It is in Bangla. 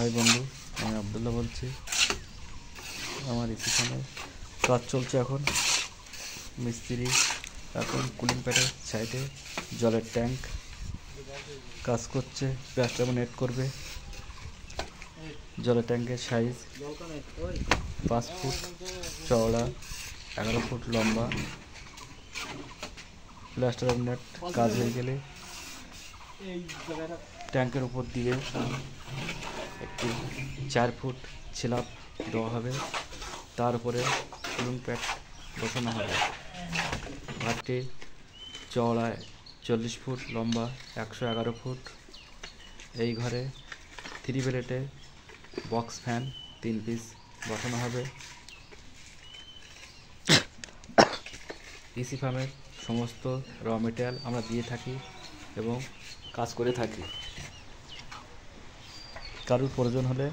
হাই বন্ধু, আমি আবদুল্লাহ বলছি। আমার এখানে কাজ চলছে। এখন মিস্ত্রি এখন কুলিং প্যাডের সাইডে জলের ট্যাঙ্ক কাজ করছে। প্লাস্টার নেট করবে। জলের ট্যাঙ্কের সাইজ 5 ফুট চওড়া, 11 ফুট লম্বা। প্লাস্টার নেট কাজ হয়ে গেলে ট্যাঙ্কের উপর দিয়ে একটি 4 ফুট স্ল্যাব দেওয়া হবে। তার উপরে কুলিং প্যাড বসানো হবে। ঘরটি চওড়ায় 40 ফুট, লম্বা 111 ফুট। এই ঘরে 3 প্লেটে বক্স ফ্যান 3 পিস বসানো হবে। ইসি ফার্মের সমস্ত র মেটেরিয়াল আমরা দিয়ে থাকি এবং কাজ করে থাকি। কারোর প্রয়োজন হলে